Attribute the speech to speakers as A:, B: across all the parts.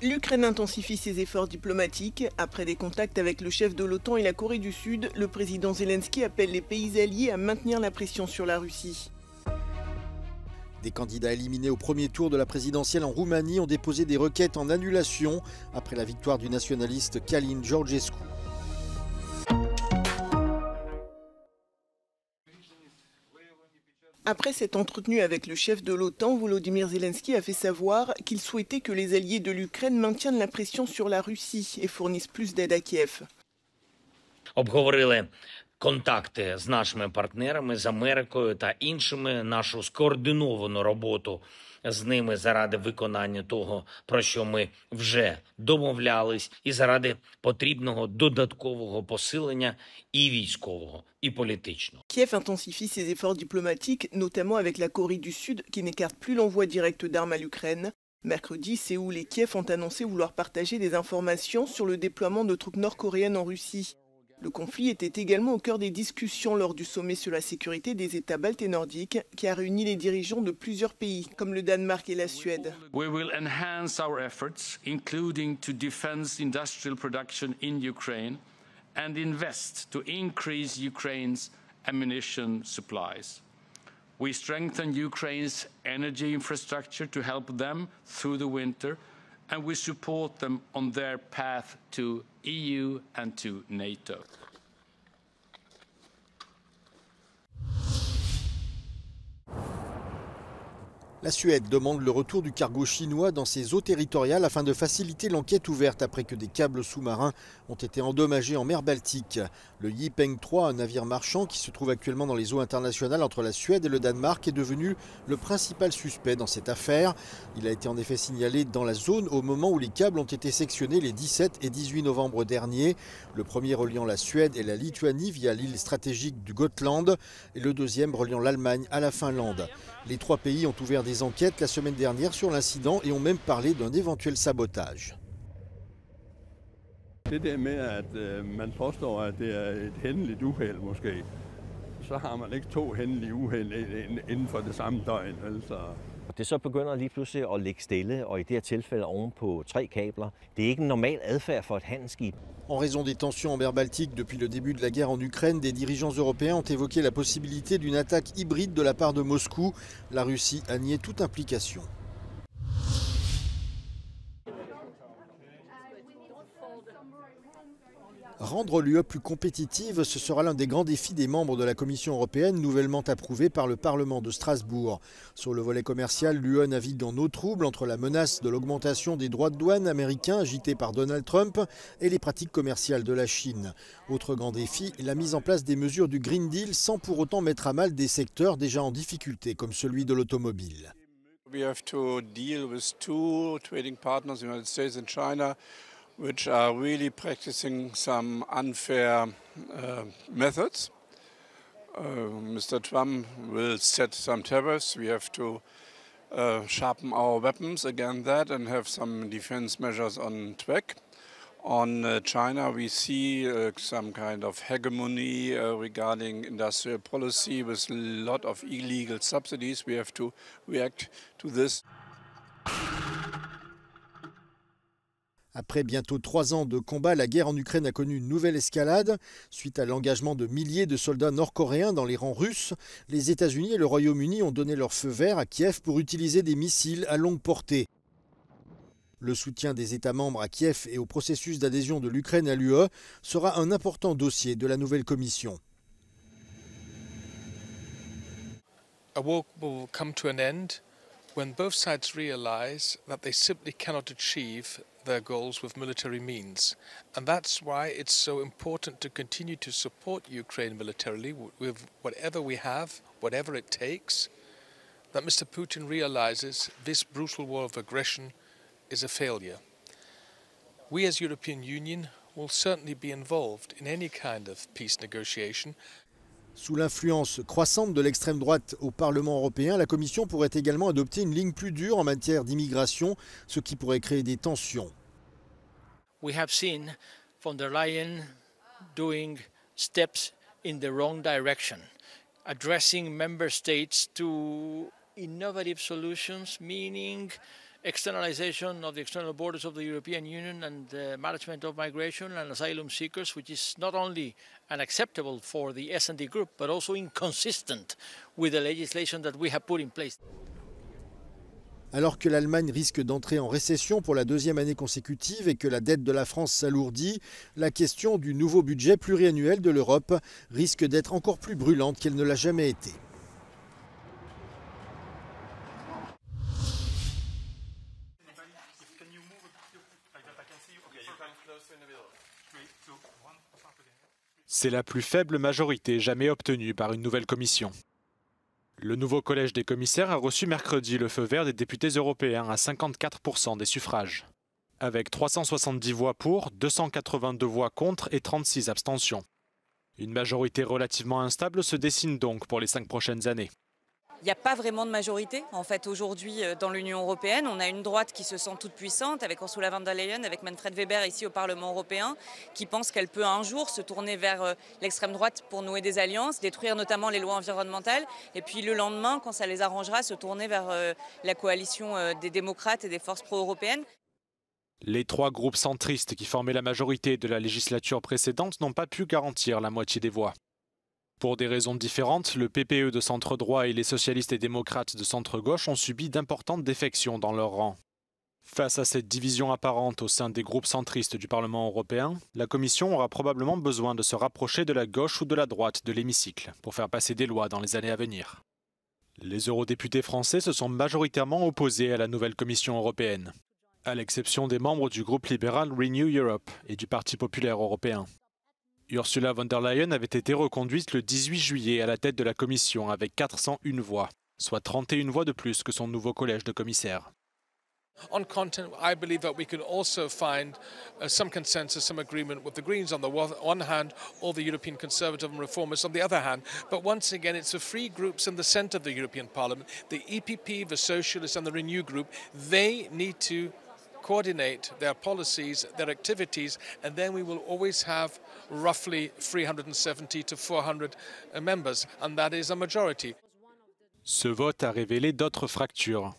A: L'Ukraine intensifie ses efforts diplomatiques. Après des contacts avec le chef de l'OTAN et la Corée du Sud, le président Zelensky appelle les pays alliés à maintenir la pression sur la Russie.
B: Des candidats éliminés au premier tour de la présidentielle en Roumanie ont déposé des requêtes en annulation après la victoire du nationaliste Călin Georgescu.
A: Après s'être entretenu avec le chef de l'OTAN, Volodymyr Zelensky a fait savoir qu'il souhaitait que les alliés de l'Ukraine maintiennent la pression sur la Russie et fournissent plus d'aide à Kiev.
C: Обговорили контакти з нашими партнерами, з Америкою та іншими, нашу скоординовану роботу з ними заради виконання того, про що ми вже домовлялись, і заради потрібного додаткового посилення і військового, і політичного.
A: Kiev intensifie ses efforts diplomatiques, notamment avec la Corée du Sud, qui n'écarte plus l'envoi direct d'armes à l'Ukraine. Mercredi, Séoul et Kiev ont annoncé vouloir partager des informations sur le déploiement de troupes nord-coréennes en Russie. Le conflit était également au cœur des discussions lors du sommet sur la sécurité des États baltes et nordiques, qui a réuni les dirigeants de plusieurs pays, comme le Danemark et la Suède.
D: We will enhance our efforts, including to defense industrial production in Ukraine, and invest to increase Ukraine's ammunition supplies. We strengthen Ukraine's energy infrastructure to help them through the winter, and we support them on their path to EU and to NATO.
B: La Suède demande le retour du cargo chinois dans ses eaux territoriales afin de faciliter l'enquête ouverte après que des câbles sous-marins ont été endommagés en mer Baltique. Le Yipeng 3, un navire marchand qui se trouve actuellement dans les eaux internationales entre la Suède et le Danemark, est devenu le principal suspect dans cette affaire. Il a été en effet signalé dans la zone au moment où les câbles ont été sectionnés les 17 et 18 novembre dernier. Le premier reliant la Suède et la Lituanie via l'île stratégique du Gotland et le deuxième reliant l'Allemagne à la Finlande. Les trois pays ont ouvert des enquêtes la semaine dernière sur l'incident et ont même parlé d'un éventuel sabotage.
E: Det der med, at man påstår, at det er et hændeligt uheld måske, så har man ikke to hændelige uheld inden for det samme døgn. Altså.
F: Det så begynder lige pludselig at ligge stille, og i det her tilfælde oven på 3 kabler. Det er ikke en normal adfærd for et handelsskib.
B: En raison des tensions en mer Baltique depuis le début de la guerre en Ukraine, des dirigeants européens ont évoqué la possibilité d'une attaque hybride de la part de Moscou. La Russie a nié toute implication. Rendre l'UE plus compétitive, ce sera l'un des grands défis des membres de la Commission européenne, nouvellement approuvé par le Parlement de Strasbourg. Sur le volet commercial, l'UE navigue en eau trouble entre la menace de l'augmentation des droits de douane américains agités par Donald Trump et les pratiques commerciales de la Chine. Autre grand défi, la mise en place des mesures du Green Deal sans pour autant mettre à mal des secteurs déjà en difficulté, comme celui de l'automobile.
G: We have to deal with two trading partners, the United States and China, which are really practicing some unfair methods. Mr. Trump will set some tariffs. We have to sharpen our weapons against that and have some defense measures on track. On China, we see some kind of hegemony regarding industrial policy with a lot of illegal subsidies. We have to react to this.
B: Après bientôt 3 ans de combat, la guerre en Ukraine a connu une nouvelle escalade. Suite à l'engagement de milliers de soldats nord-coréens dans les rangs russes, les États-Unis et le Royaume-Uni ont donné leur feu vert à Kiev pour utiliser des missiles à longue portée. Le soutien des États membres à Kiev et au processus d'adhésion de l'Ukraine à l'UE sera un important dossier de la nouvelle Commission.
H: A war will come to an end when both sides realize that they simply cannot achieve their goals with military means. And that's why it's so important to continue to support Ukraine militarily with whatever we have, whatever it takes, that Mr. Putin realizes this brutal war of aggression is a failure. We as European Union will certainly be involved in any kind of peace negotiation.
B: Sous l'influence croissante de l'extrême droite au Parlement européen, la Commission pourrait également adopter une ligne plus dure en matière d'immigration, ce qui pourrait créer des tensions.
I: We have seen von der Leyen doing steps in the wrong direction, addressing member states to innovative solutions, meaning externalization of the external borders of the European Union and the management of migration and asylum seekers, which is not only unacceptable for the S&D group, but also inconsistent with the legislation that we have put in place.
B: Alors que l'Allemagne risque d'entrer en récession pour la deuxième année consécutive et que la dette de la France s'alourdit, la question du nouveau budget pluriannuel de l'Europe risque d'être encore plus brûlante qu'elle ne l'a jamais été.
J: C'est la plus faible majorité jamais obtenue par une nouvelle commission. Le nouveau collège des commissaires a reçu mercredi le feu vert des députés européens à 54% des suffrages, avec 370 voix pour, 282 voix contre et 36 abstentions. Une majorité relativement instable se dessine donc pour les 5 prochaines années.
K: Il n'y a pas vraiment de majorité. En fait, aujourd'hui, dans l'Union européenne, on a une droite qui se sent toute puissante, avec Ursula von der Leyen, avec Manfred Weber ici au Parlement européen, qui pense qu'elle peut un jour se tourner vers l'extrême droite pour nouer des alliances, détruire notamment les lois environnementales, et puis le lendemain, quand ça les arrangera, se tourner vers la coalition des démocrates et des forces pro-européennes.
J: Les 3 groupes centristes qui formaient la majorité de la législature précédente n'ont pas pu garantir la moitié des voix. Pour des raisons différentes, le PPE de centre-droit et les socialistes et démocrates de centre-gauche ont subi d'importantes défections dans leurs rangs. Face à cette division apparente au sein des groupes centristes du Parlement européen, la Commission aura probablement besoin de se rapprocher de la gauche ou de la droite de l'hémicycle pour faire passer des lois dans les années à venir. Les eurodéputés français se sont majoritairement opposés à la nouvelle Commission européenne, à l'exception des membres du groupe libéral Renew Europe et du Parti populaire européen. Ursula von der Leyen avait été reconduite le 18 juillet à la tête de la Commission avec 401 voix, soit 31 voix de plus que son nouveau collège de commissaires.
H: On content, I believe that we can also find some consensus, some agreement with the Greens on the one hand, or the European Conservative and Reformists on the other hand. But once again, it's the three groups in the centre of the European Parliament, the EPP, the Socialists and the Renew Group. They need to coordinate their policies, their activities, and then we will always have roughly 370 to 400 members, and that is a majority.
J: Ce vote a révélé d'autres fractures.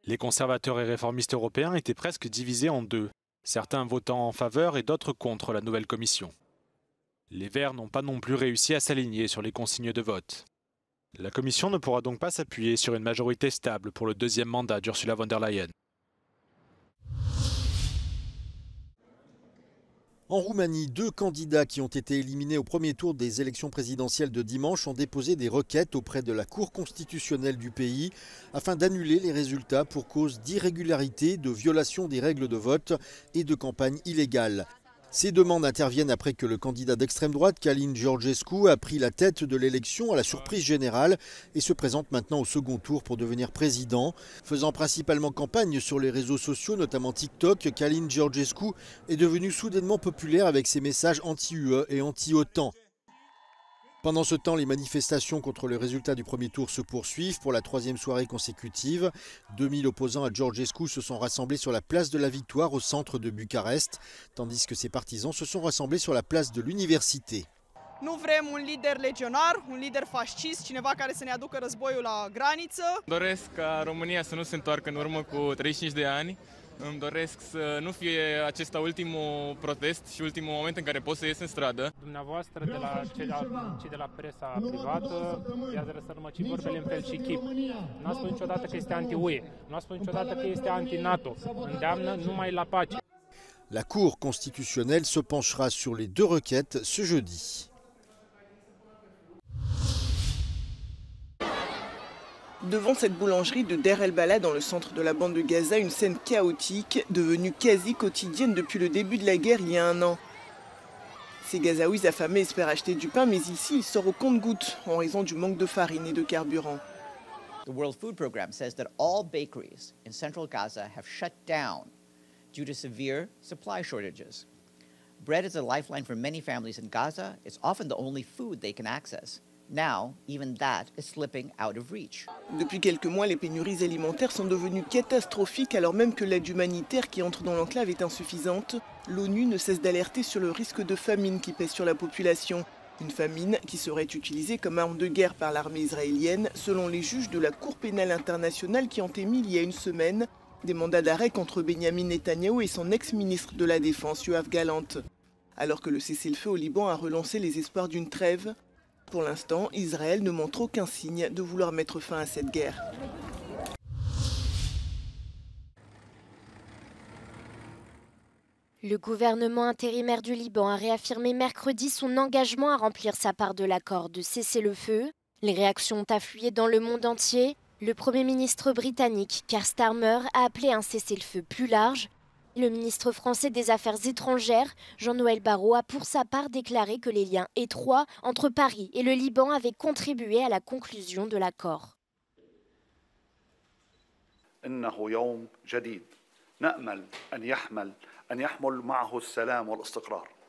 J: Les conservateurs et réformistes européens étaient presque divisés en deux, certains votant en faveur et d'autres contre la nouvelle commission. Les Verts n'ont pas non plus réussi à s'aligner sur les consignes de vote. La commission ne pourra donc pas s'appuyer sur une majorité stable pour le deuxième mandat d'Ursula von der Leyen.
B: En Roumanie, 2 candidats qui ont été éliminés au premier tour des élections présidentielles de dimanche ont déposé des requêtes auprès de la Cour constitutionnelle du pays afin d'annuler les résultats pour cause d'irrégularité, de violation des règles de vote et de campagne illégale. Ces demandes interviennent après que le candidat d'extrême droite, Călin Georgescu, a pris la tête de l'élection à la surprise générale et se présente maintenant au second tour pour devenir président. Faisant principalement campagne sur les réseaux sociaux, notamment TikTok, Călin Georgescu est devenu soudainement populaire avec ses messages anti-UE et anti-OTAN. Pendant ce temps, les manifestations contre le résultat du premier tour se poursuivent pour la 3e soirée consécutive. 2000 opposants à Georgescu se sont rassemblés sur la place de la Victoire au centre de Bucarest, tandis que ses partisans se sont rassemblés sur la place de l'Université.
L: Nu vrem un lider legionar, un lider fascist, cineva care să ne aducă războiul la graniță.
M: Doresc ca România să nu se întoarcă în urmă cu 35 de ani. Îmi doresc să nu fie acesta ultimul protest și ultimul moment în care pot să ies în stradă.
N: Dumneavoastră, de la cei de la presa privată, i-ați răstălmăcit vorbele în fel și chip. Nu a spus niciodată că este anti-UE, nu a spus niciodată că este anti-NATO. Îndeamnă numai la pace.
B: La Cour constitutionnelle se penchera sur les 2 requêtes ce jeudi.
A: Devant cette boulangerie de Der El Bala dans le centre de la bande de Gaza, une scène chaotique, devenue quasi quotidienne depuis le début de la guerre il y a 1 an. Ces Gazaouis affamés espèrent acheter du pain, mais ici il sort au compte-gouttes en raison du manque de farine et de carburant.
O: The World Food Programme says that all bakeries in central Gaza have shut down due to severe supply shortages. Bread is a lifeline for many families in Gaza. It's often the only food they can access. Now, even that is slipping out of reach.
A: Depuis quelques mois, les pénuries alimentaires sont devenues catastrophiques alors même que l'aide humanitaire qui entre dans l'enclave est insuffisante. L'ONU ne cesse d'alerter sur le risque de famine qui pèse sur la population. Une famine qui serait utilisée comme arme de guerre par l'armée israélienne, selon les juges de la Cour pénale internationale qui ont émis il y a 1 semaine Des mandats d'arrêt contre Benyamin Netanyahou et son ex-ministre de la Défense, Yoav Gallant. Alors que le cessez-le-feu au Liban a relancé les espoirs d'une trêve, pour l'instant, Israël ne montre aucun signe de vouloir mettre fin à cette guerre.
P: Le gouvernement intérimaire du Liban a réaffirmé mercredi son engagement à remplir sa part de l'accord de cessez-le-feu. Les réactions ont afflué dans le monde entier. Le Premier ministre britannique, Keir Starmer, a appelé un cessez-le-feu plus large. Le ministre français des Affaires étrangères, Jean-Noël Barrot, a pour sa part déclaré que les liens étroits entre Paris et le Liban avaient contribué à la conclusion de l'accord.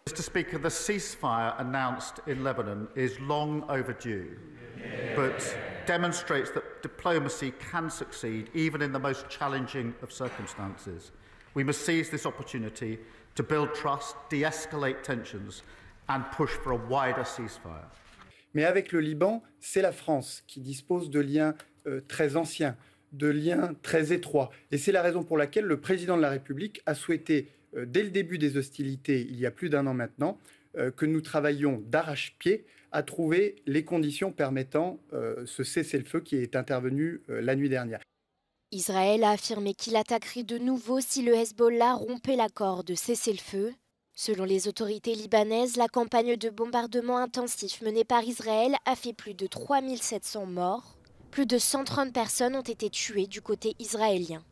Q: Mr. Speaker, the ceasefire announced in Lebanon is long overdue, but demonstrates that diplomacy can succeed even in the most challenging of circumstances. We must seize this opportunity to build trust, de-escalate tensions, and push for a wider ceasefire.
R: Mais avec le Liban, c'est la France qui dispose de liens très anciens, de liens très étroits. Et c'est la raison pour laquelle le président de la République a souhaité, dès le début des hostilités, il y a plus d'1 an maintenant, que nous travaillions d'arrache-pied à trouver les conditions permettant ce cessez-le-feu qui est intervenu la nuit dernière.
P: Israël a affirmé qu'il attaquerait de nouveau si le Hezbollah rompait l'accord de cessez-le-feu. Selon les autorités libanaises, la campagne de bombardement intensif menée par Israël a fait plus de 3700 morts. Plus de 130 personnes ont été tuées du côté israélien.